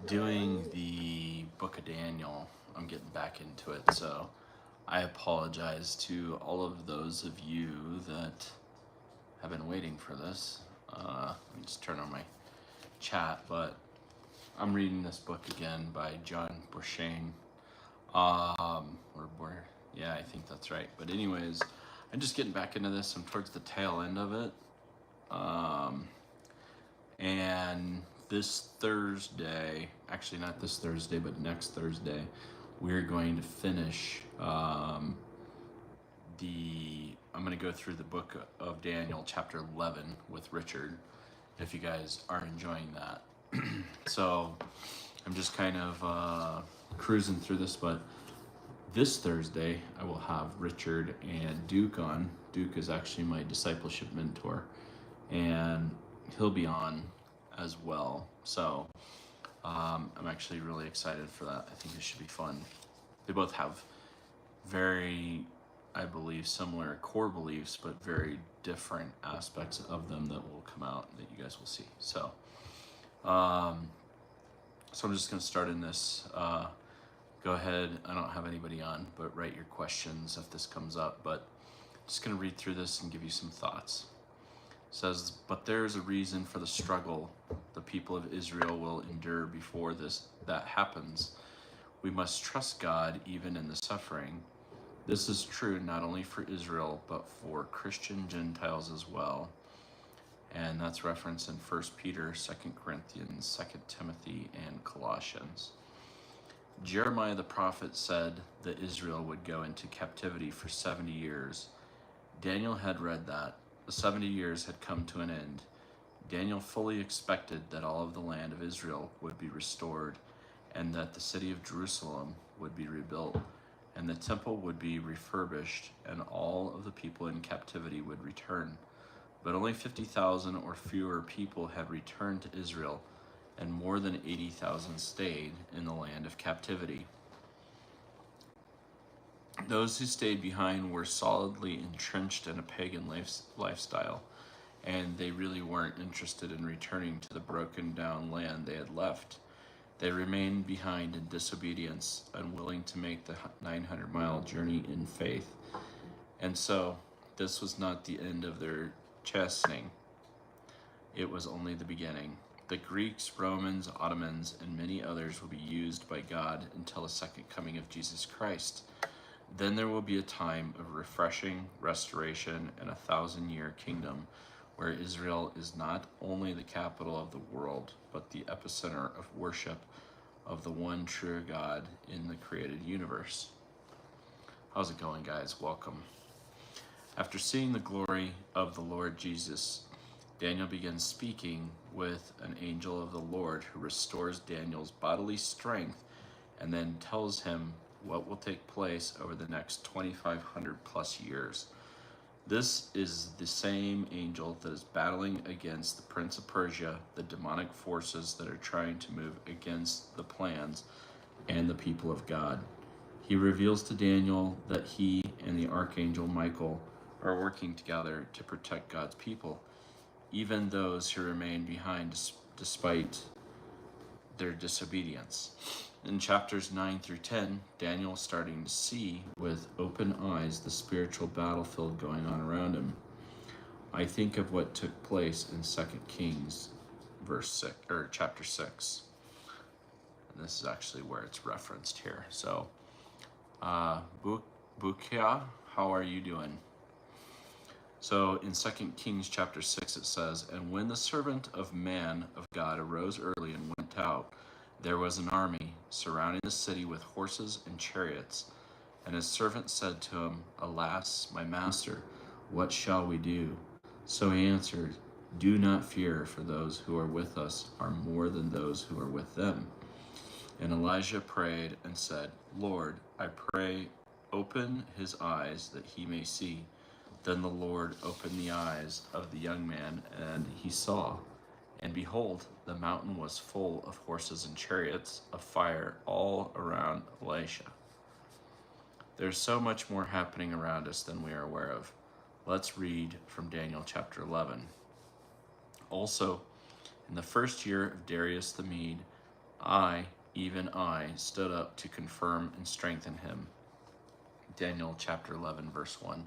doing the book of Daniel. I'm getting back into it, so I apologize to all of those of you that have been waiting for this. Let me just turn on my chat, but I'm reading this book again by John Bourchain. Yeah, I think that's right. But anyways, I'm just getting back into this. I'm towards the tail end of it. And this Thursday, actually not this Thursday, but next Thursday, we're going to finish I'm going to go through the book of Daniel, chapter 11, with Richard, if you guys are enjoying that. So I'm just kind of cruising through this, but this Thursday I will have Richard and Duke on. Duke is actually my discipleship mentor, and he'll be on as well. So I'm actually really excited for that. I think it should be fun. They both have very, I believe, similar core beliefs, but very different aspects of them that will come out that you guys will see. So I'm just going to start in this. Go ahead. I don't have anybody on, but write your questions if this comes up. But I'm just going to read through this and give you some thoughts. It says, but there is a reason for the struggle the people of Israel will endure before that happens. We must trust God even in the suffering. This is true not only for Israel, but for Christian Gentiles as well. And that's referenced in 1 Peter, 2 Corinthians, 2 Timothy, and Colossians. Jeremiah the prophet said that Israel would go into captivity for 70 years. Daniel had read that. The 70 years had come to an end. Daniel fully expected that all of the land of Israel would be restored, and that the city of Jerusalem would be rebuilt, and the temple would be refurbished, and all of the people in captivity would return. But only 50,000 or fewer people had returned to Israel, and more than 80,000 stayed in the land of captivity. Those who stayed behind were solidly entrenched in a pagan lifestyle, and they really weren't interested in returning to the broken down land they had left. They remained behind in disobedience, unwilling to make the 900-mile journey in faith. And so, this was not the end of their chastening. It was only the beginning. The Greeks, Romans, Ottomans, and many others will be used by God until the second coming of Jesus Christ. Then there will be a time of refreshing, restoration, and 1,000-year kingdom where Israel is not only the capital of the world, but the epicenter of worship of the one true God in the created universe. How's it going, guys? Welcome. After seeing the glory of the Lord Jesus, Daniel begins speaking with an angel of the Lord who restores Daniel's bodily strength and then tells him what will take place over the next 2,500 plus years. This is the same angel that is battling against the Prince of Persia, the demonic forces that are trying to move against the plans and the people of God. He reveals to Daniel that he and the archangel Michael are working together to protect God's people, even those who remain behind despite their disobedience. In chapters 9 through 10, Daniel is starting to see with open eyes the spiritual battlefield going on around him. I think of what took place in 2 Kings chapter 6. And this is actually where it's referenced here. So, Bukia, how are you doing? So in 2 Kings chapter 6 it says, and when the servant of man of God arose early and went out, there was an army surrounding the city with horses and chariots. And his servant said to him, alas, my master, what shall we do? So he answered, do not fear, for those who are with us are more than those who are with them. And Elijah prayed and said, Lord, I pray, open his eyes that he may see. Then the Lord opened the eyes of the young man, and he saw. And behold, the mountain was full of horses and chariots of fire all around Elisha. There's so much more happening around us than we are aware of. Let's read from Daniel chapter 11. Also, in the first year of Darius the Mede, I, even I, stood up to confirm and strengthen him. Daniel chapter 11, verse 1.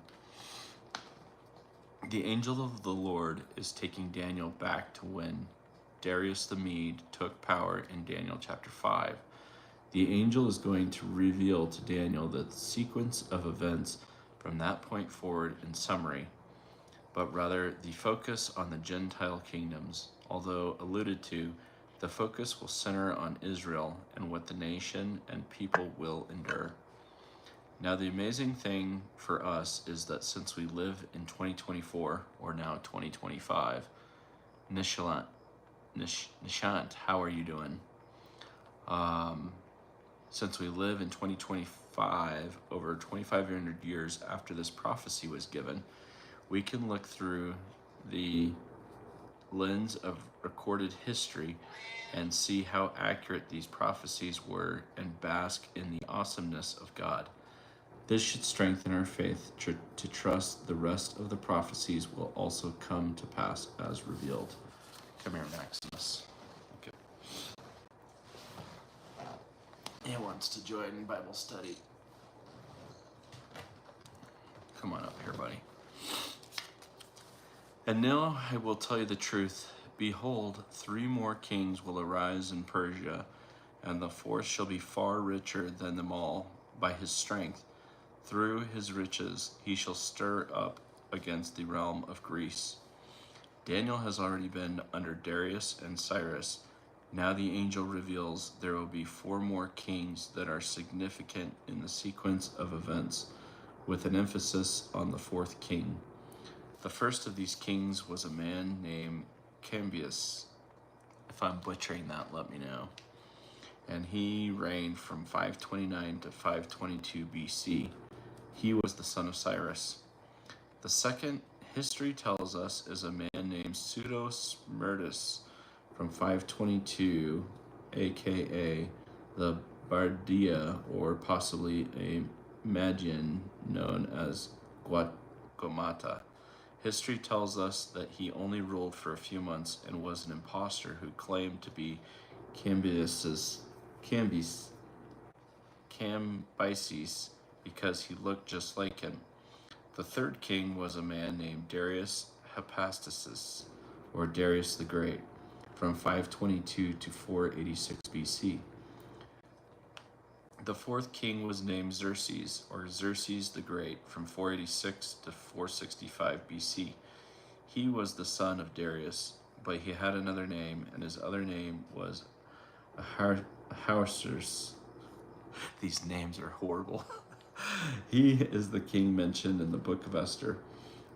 The angel of the Lord is taking Daniel back to when Darius the Mede took power in Daniel chapter 5. The angel is going to reveal to Daniel the sequence of events from that point forward in summary, but rather the focus on the Gentile kingdoms. Although alluded to, the focus will center on Israel and what the nation and people will endure. Now, the amazing thing for us is that since we live in 2024, or now 2025, Nishant, how are you doing? Since we live in 2025, over 2,500 years after this prophecy was given, we can look through the lens of recorded history and see how accurate these prophecies were and bask in the awesomeness of God. This should strengthen our faith to trust the rest of the prophecies will also come to pass as revealed. Come here, Maximus. Okay. He wants to join Bible study. Come on up here, buddy. And now I will tell you the truth. Behold, 3 more kings will arise in Persia, and the fourth shall be far richer than them all by his strength. Through his riches he shall stir up against the realm of Greece. Daniel has already been under Darius and Cyrus. Now the angel reveals there will be 4 more kings that are significant in the sequence of events, with an emphasis on the 4th king. The first of these kings was a man named Cambyses. If I'm butchering that, let me know. And he reigned from 529 to 522 BC. He was the son of Cyrus. The second, history tells us, is a man named Pseudo-Smerdis from 522, aka the Bardia, or possibly a Magian known as Guamata. History tells us that he only ruled for a few months and was an impostor who claimed to be Cambyses because he looked just like him. The third king was a man named Darius Hypastius, or Darius the Great, from 522 to 486 BC. The fourth king was named Xerxes, or Xerxes the Great, from 486 to 465 BC. He was the son of Darius, but he had another name, and his other name was Ahasuerus. These names are horrible. He is the king mentioned in the book of Esther.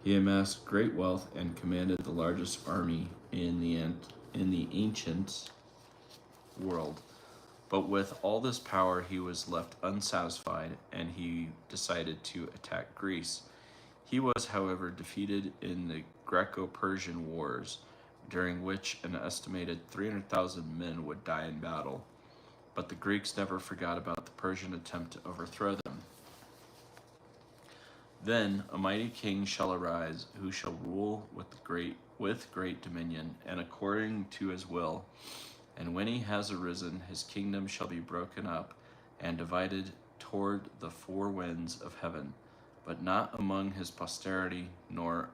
He amassed great wealth and commanded the largest army in the ancient world. But with all this power, he was left unsatisfied, and he decided to attack Greece. He was, however, defeated in the Greco-Persian Wars, during which an estimated 300,000 men would die in battle. But the Greeks never forgot about the Persian attempt to overthrow them. Then a mighty king shall arise, who shall rule with great dominion, and according to his will. And when he has arisen, his kingdom shall be broken up and divided toward the 4 winds of heaven, but not among his posterity, nor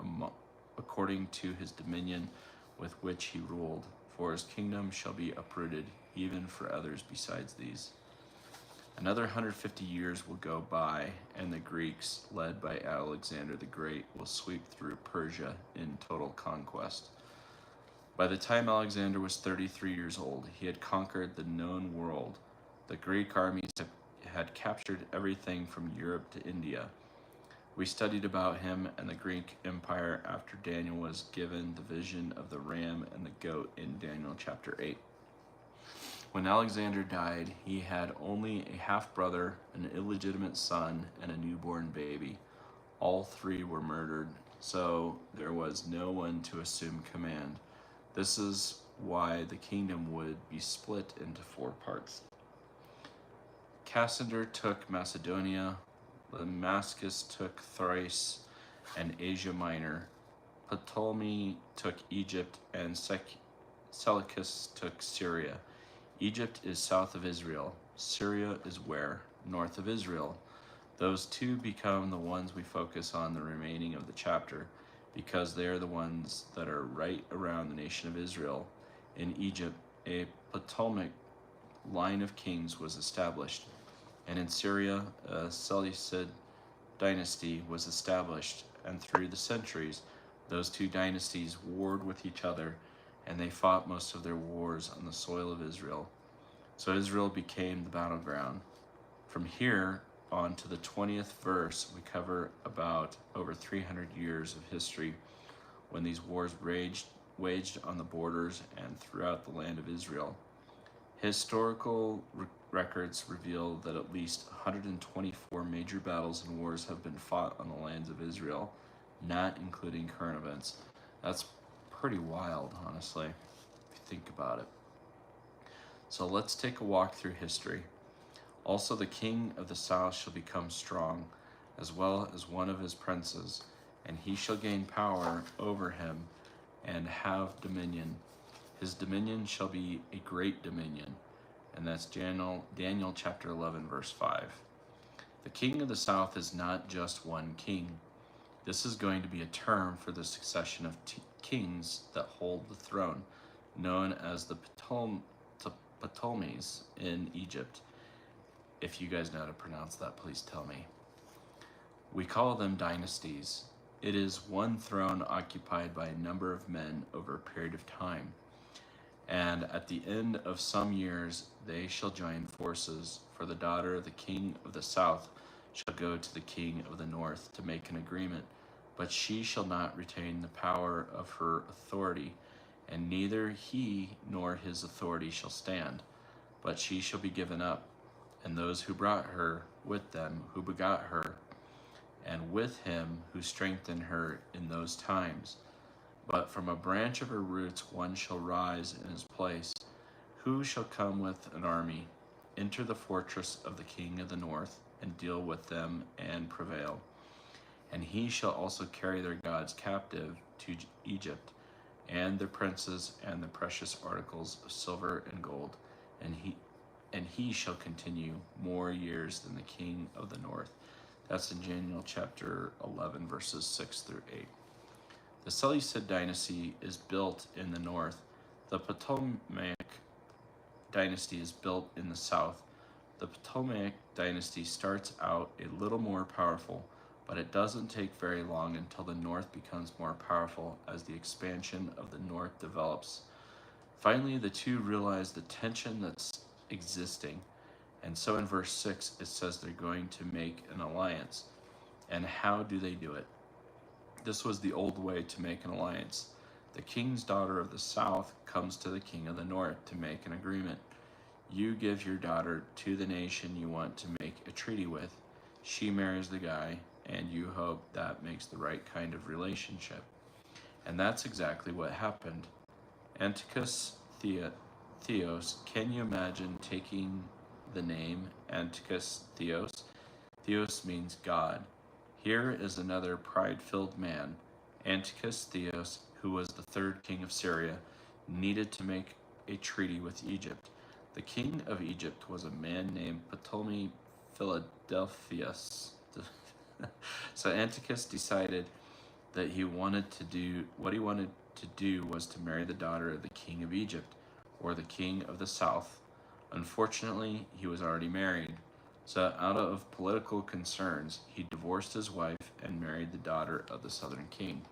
according to his dominion with which he ruled. For his kingdom shall be uprooted, even for others besides these. Another 150 years will go by, and the Greeks, led by Alexander the Great, will sweep through Persia in total conquest. By the time Alexander was 33 years old, he had conquered the known world. The Greek armies had captured everything from Europe to India. We studied about him and the Greek Empire after Daniel was given the vision of the ram and the goat in Daniel chapter 8. When Alexander died, he had only a half-brother, an illegitimate son, and a newborn baby. All 3 were murdered, so there was no one to assume command. This is why the kingdom would be split into 4 parts. Cassander took Macedonia, Damascus took Thrace and Asia Minor, Ptolemy took Egypt, and Seleucus took Syria. Egypt is south of Israel. Syria is where? North of Israel. Those two become the ones we focus on the remaining of the chapter, because they are the ones that are right around the nation of Israel. In Egypt, a Ptolemaic line of kings was established, and in Syria, a Seleucid dynasty was established, and through the centuries, those two dynasties warred with each other, and they fought most of their wars on the soil of Israel. So Israel became the battleground. From here on to the 20th verse, we cover about over 300 years of history when these wars waged on the borders and throughout the land of Israel. Historical records reveal that at least 124 major battles and wars have been fought on the lands of Israel, not including current events. That's pretty wild, honestly, if you think about it. So let's take a walk through history. Also, the king of the south shall become strong, as well as one of his princes, and he shall gain power over him and have dominion. His dominion shall be a great dominion. And that's Daniel chapter 11, verse 5. The king of the south is not just one king. This is going to be a term for the succession of kings that hold the throne, known as the Ptolemies in Egypt. If you guys know how to pronounce that, please tell me. We call them dynasties. It is one throne occupied by a number of men over a period of time. And at the end of some years, they shall join forces, for the daughter of the king of the south shall go to the king of the north to make an agreement, but she shall not retain the power of her authority, and neither he nor his authority shall stand, but she shall be given up, and those who brought her with them, who begot her, and with him who strengthened her in those times. But from a branch of her roots one shall rise in his place. Who shall come with an army, enter the fortress of the king of the north, and deal with them and prevail? And he shall also carry their gods captive to Egypt, and their princes and the precious articles of silver and gold. And he shall continue more years than the king of the north. That's in Daniel chapter 11, verses 6 through 8. The Seleucid dynasty is built in the north. The Ptolemaic dynasty is built in the south. The Ptolemaic dynasty starts out a little more powerful, but it doesn't take very long until the north becomes more powerful as the expansion of the north develops. Finally, the two realize the tension that's existing, and so in verse 6 it says they're going to make an alliance. And how do they do it? This was the old way to make an alliance. The king's daughter of the south comes to the king of the north to make an agreement. You give your daughter to the nation you want to make a treaty with. She marries the guy, and you hope that makes the right kind of relationship. And that's exactly what happened. Antichrist Theos, can you imagine taking the name Antichrist Theos? Theos means God. Here is another pride-filled man. Antiochus Theos, who was the third king of Syria, needed to make a treaty with Egypt. The king of Egypt was a man named Ptolemy Philadelphus. So Antiochus decided that what he wanted to do was to marry the daughter of the king of Egypt, or the king of the south. Unfortunately, he was already married. So out of political concerns, he divorced his wife and married the daughter of the southern king.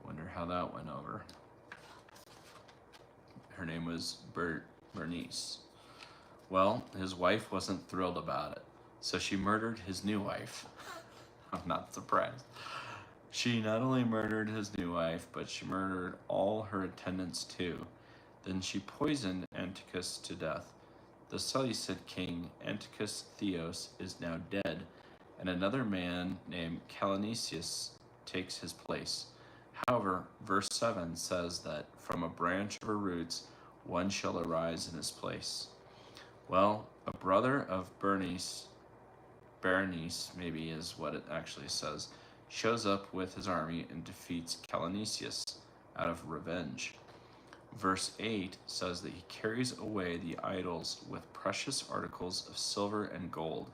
Wonder how that went over. Her name was Bernice. Well, his wife wasn't thrilled about it, so she murdered his new wife. I'm not surprised. She not only murdered his new wife, but she murdered all her attendants too. Then she poisoned Antiochus to death. The Seleucid king, Antichrist Theos, is now dead, and another man named Calonisius takes his place. However, verse 7 says that from a branch of her roots, one shall arise in his place. Well, a brother of Bernice maybe is what it actually says, shows up with his army and defeats Calonisius out of revenge. Verse 8 says that he carries away the idols with precious articles of silver and gold.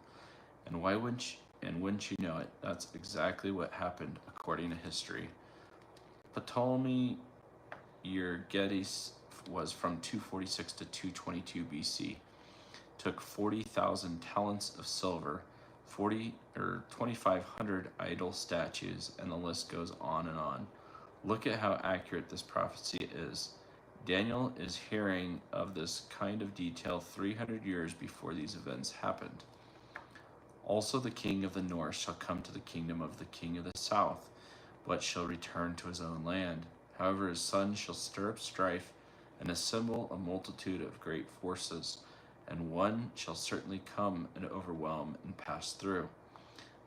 And wouldn't you know it, that's exactly what happened according to history. Ptolemy Euergetes was from 246 to 222 BC. Took 40,000 talents of silver, 2,500 idol statues, and the list goes on and on. Look at how accurate this prophecy is. Daniel is hearing of this kind of detail 300 years before these events happened. Also the king of the north shall come to the kingdom of the king of the south, but shall return to his own land. However, his son shall stir up strife and assemble a multitude of great forces, and one shall certainly come and overwhelm and pass through.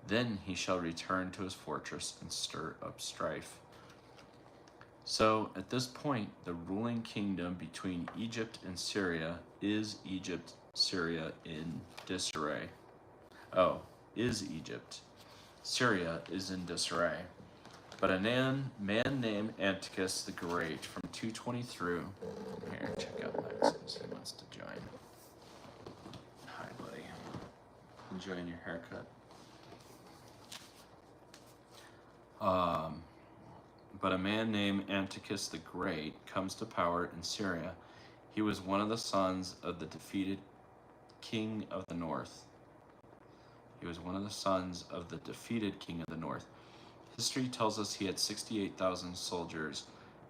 Then he shall return to his fortress and stir up strife. So at this point, the ruling kingdom between Egypt and Syria is Egypt, Syria in disarray. Oh, is Egypt. Syria is in disarray. But a man named Antichrist the Great from 220 through, here, check out Lexus, he wants to join. Hi, buddy. Enjoying your haircut? But a man named Antichrist the Great comes to power in Syria. He was one of the sons of the defeated king of the north. History tells us he had 68,000 soldiers,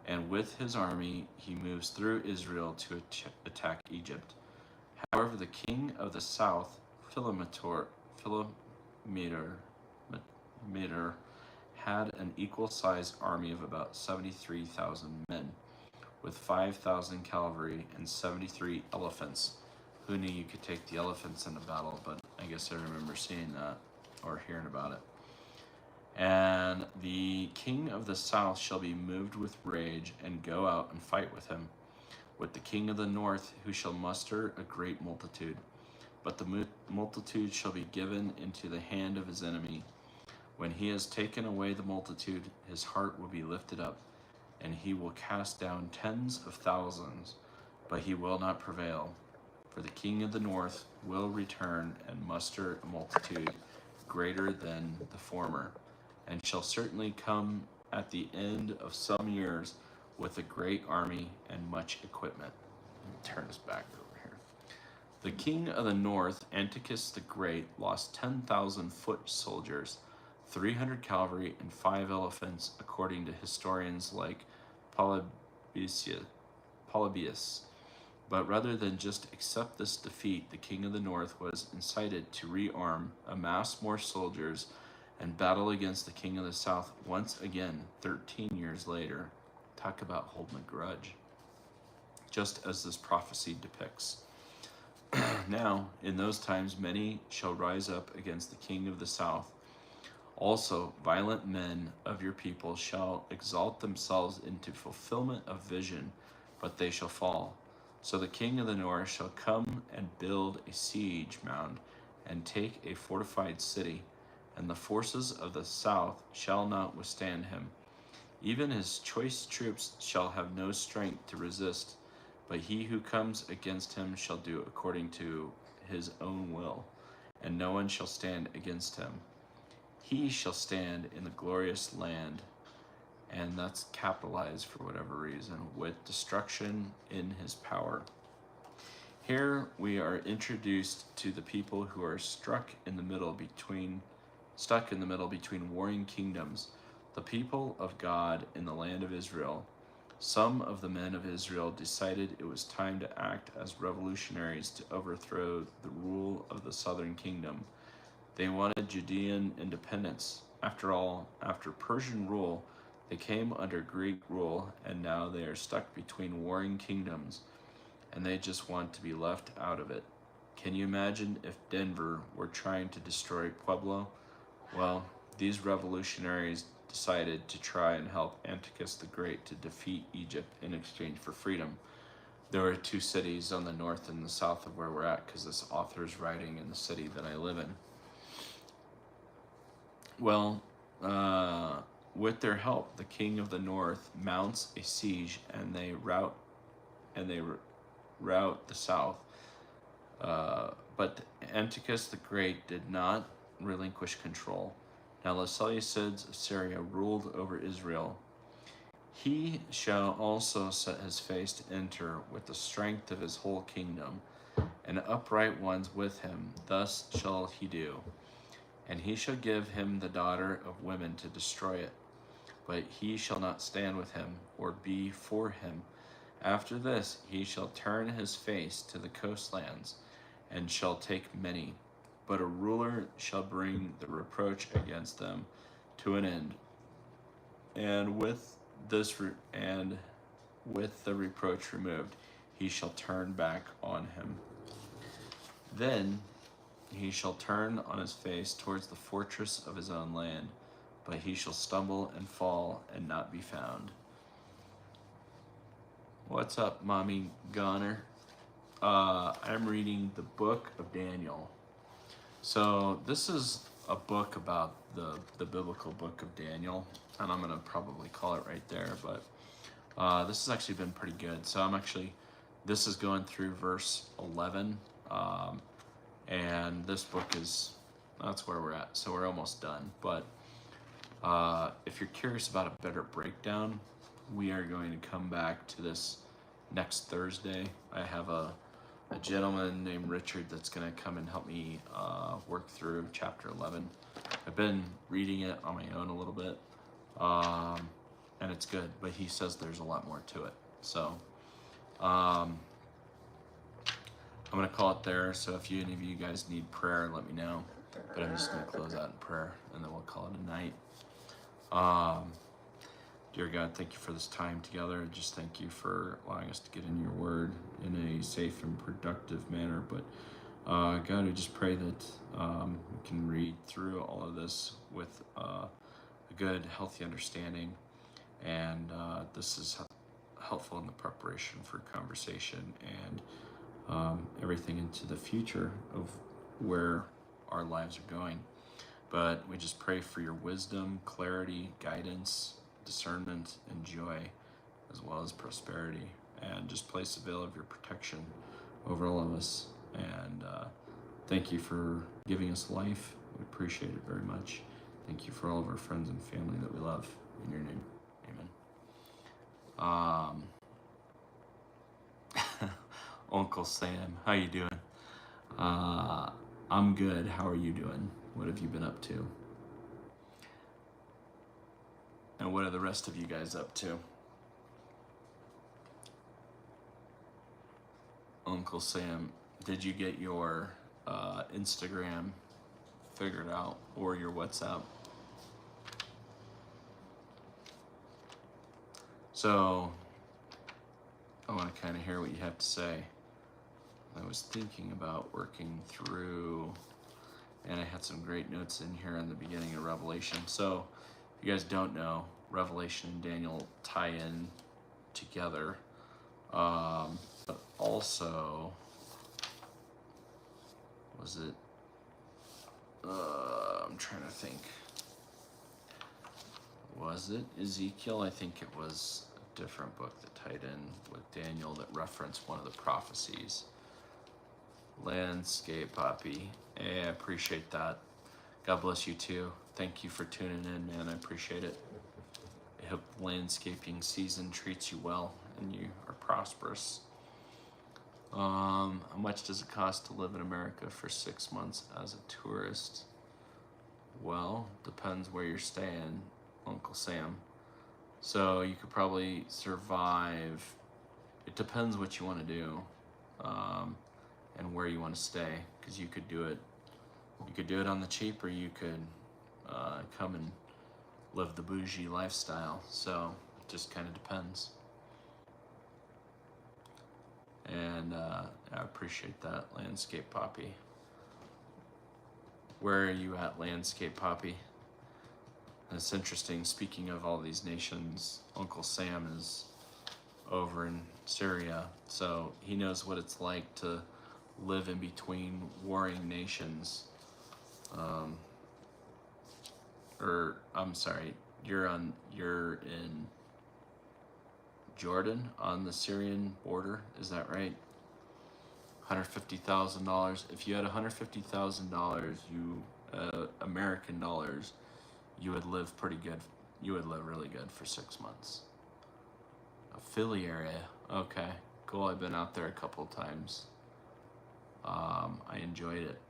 and with his army he moves through Israel to attack Egypt. However, the king of the south, Philometor, had an equal-sized army of about 73,000 men, with 5,000 cavalry and 73 elephants. Who knew you could take the elephants into battle, but I guess I remember seeing that or hearing about it. And the king of the south shall be moved with rage and go out and fight with him, with the king of the north, who shall muster a great multitude. But the multitude shall be given into the hand of his enemy. When he has taken away the multitude, his heart will be lifted up, and he will cast down tens of thousands, but he will not prevail. For the king of the north will return and muster a multitude greater than the former, and shall certainly come at the end of some years with a great army and much equipment. Let me turn this back over here. The king of the north, Antichrist the Great, lost 10,000 foot soldiers, 300 cavalry, and 5 elephants, according to historians like Polybius. But rather than just accept this defeat, the king of the north was incited to rearm, amass more soldiers, and battle against the king of the south once again 13 years later. Talk about holding a grudge. Just as this prophecy depicts. Now, in those times, many shall rise up against the king of the south. Also, violent men of your people shall exalt themselves into fulfillment of vision, but they shall fall. So the king of the north shall come and build a siege mound and take a fortified city, and the forces of the south shall not withstand him. Even his choice troops shall have no strength to resist, but he who comes against him shall do according to his own will, and no one shall stand against him. He shall stand in the glorious land, and that's capitalized for whatever reason, with destruction in his power. Here we are introduced to the people who are stuck in the middle between warring kingdoms, the people of God in the land of Israel. Some of the men of Israel decided it was time to act as revolutionaries to overthrow the rule of the southern kingdom. They wanted Judean independence. After all, after Persian rule, they came under Greek rule, and now they are stuck between warring kingdoms, and they just want to be left out of it. Can you imagine if Denver were trying to destroy Pueblo? Well, these revolutionaries decided to try and help Antichrist the Great to defeat Egypt in exchange for freedom. There were 2 cities on the north and the south of where we're at, because this author is writing in the city that I live in. Well, with their help, the king of the north mounts a siege, and they rout and they rout the south. But Antiochus the Great did not relinquish control. Now the Seleucids of Syria ruled over Israel. He shall also set his face to enter with the strength of his whole kingdom, and upright ones with him. Thus shall he do. And he shall give him the daughter of women to destroy it. But he shall not stand with him, or be for him. After this he shall turn his face to the coastlands, and shall take many. But a ruler shall bring the reproach against them to an end. And with the reproach removed, he shall turn back on him. Then he shall turn on his face towards the fortress of his own land, but he shall stumble and fall and not be found. What's up, Mommy Goner? I'm reading the book of Daniel. So this is a book about the biblical book of Daniel, and I'm gonna probably call it right there, but this has actually been pretty good. So this is going through verse 11, and this book that's where we're at. So we're almost done, but if you're curious about a better breakdown, we are going to come back to this next Thursday. I have a gentleman named Richard that's going to come and help me work through chapter 11. I've been reading it on my own a little bit, and it's good, but he says there's a lot more to it. So I'm going to call it there. So if any of you guys need prayer, let me know. But I'm just going to close out in prayer, and then we'll call it a night. Dear God, thank you for this time together. Just thank you for allowing us to get in your word in a safe and productive manner. But God, we just pray that we can read through all of this with a good, healthy understanding. And this is helpful in the preparation for conversation and everything into the future of where our lives are going. But we just pray for your wisdom, clarity, guidance, discernment, and joy, as well as prosperity, and just place a veil of your protection over all of us. And thank you for giving us life. We appreciate it very much. Thank you for all of our friends and family that we love. In your name, amen. Uncle Sam, how you doing? I'm good. How are you doing? What have you been up to? And what are the rest of you guys up to? Uncle Sam, did you get your Instagram figured out, or your WhatsApp? So I want to kind of hear what you have to say. I was thinking about working through, and I had some great notes in here in the beginning of Revelation. So if you guys don't know, Revelation and Daniel tie in together. But also, was it, I'm trying to think. Was it Ezekiel? I think it was a different book that tied in with Daniel that referenced one of the prophecies. Landscape Poppy. Hey, I appreciate that. God bless you too. Thank you for tuning in, man. I appreciate it. I hope landscaping season treats you well and you are prosperous. How much does it cost to live in America for 6 months as a tourist? Well, depends where you're staying, Uncle Sam. So you could probably survive. It depends what you want to do. And where you want to stay, because you could do it on the cheap, or you could come and live the bougie lifestyle. So it just kind of depends. And I appreciate that, Landscape Poppy. Where are you at, Landscape Poppy? And it's interesting, speaking of all these nations, Uncle Sam is over in Syria, so he knows what it's like to live in between warring nations. Or I'm sorry, you're in Jordan on the Syrian border. Is that right? $150,000. If you had $150,000, American dollars, you would live pretty good. You would live really good for 6 months. A Philly area. Okay, cool. I've been out there a couple of times. I enjoyed it.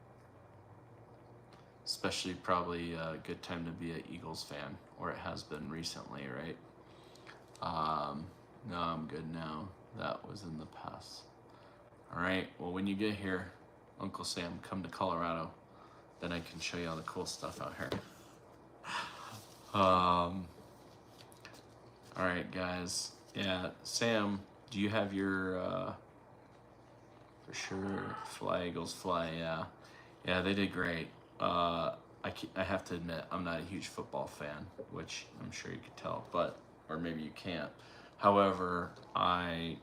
Especially probably a good time to be an Eagles fan, or it has been recently, right? No, I'm good now. That was in the past. All right, well, when you get here, Uncle Sam, come to Colorado. Then I can show you all the cool stuff out here. All right, guys. Yeah, Sam, do you have your, for sure, Fly Eagles Fly, yeah. Yeah, they did great. I have to admit, I'm not a huge football fan, which I'm sure you could tell, or maybe you can't. However, I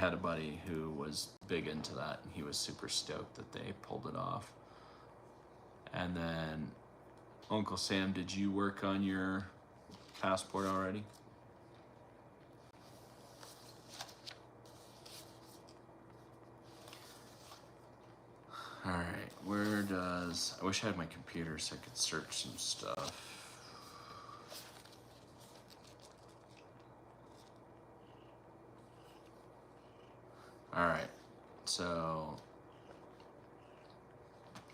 had a buddy who was big into that, and he was super stoked that they pulled it off. And then, Uncle Sam, did you work on your passport already? All right, I wish I had my computer so I could search some stuff. All right, so,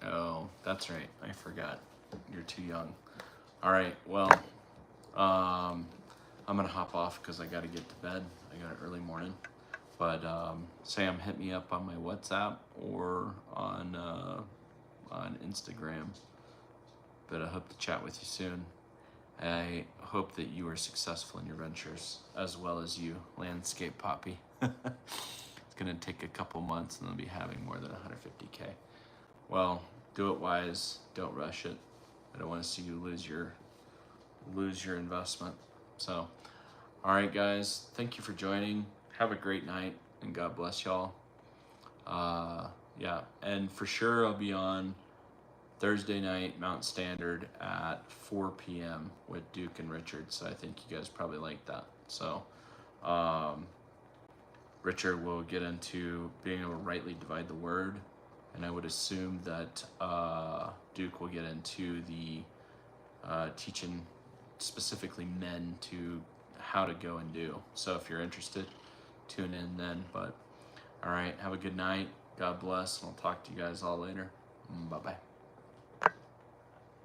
oh, that's right, I forgot. You're too young. All right, well, I'm gonna hop off because I gotta get to bed. I got an early morning. But Sam, hit me up on my WhatsApp or on Instagram. But I hope to chat with you soon. I hope that you are successful in your ventures, as well as you, Landscape Poppy. It's gonna take a couple months, and they'll be having more than 150K. Well, do it wise. Don't rush it. I don't want to see you lose your investment. So, all right, guys. Thank you for joining. Have a great night, and God bless y'all. Yeah, and for sure I'll be on Thursday night, Mountain Standard at 4 p.m. with Duke and Richard, so I think you guys probably like that. So, Richard will get into being able to rightly divide the word, and I would assume that Duke will get into the teaching specifically men to how to go and do. So if you're interested, tune in then. But all right, have a good night. God bless, and I'll talk to you guys all later. Bye-bye.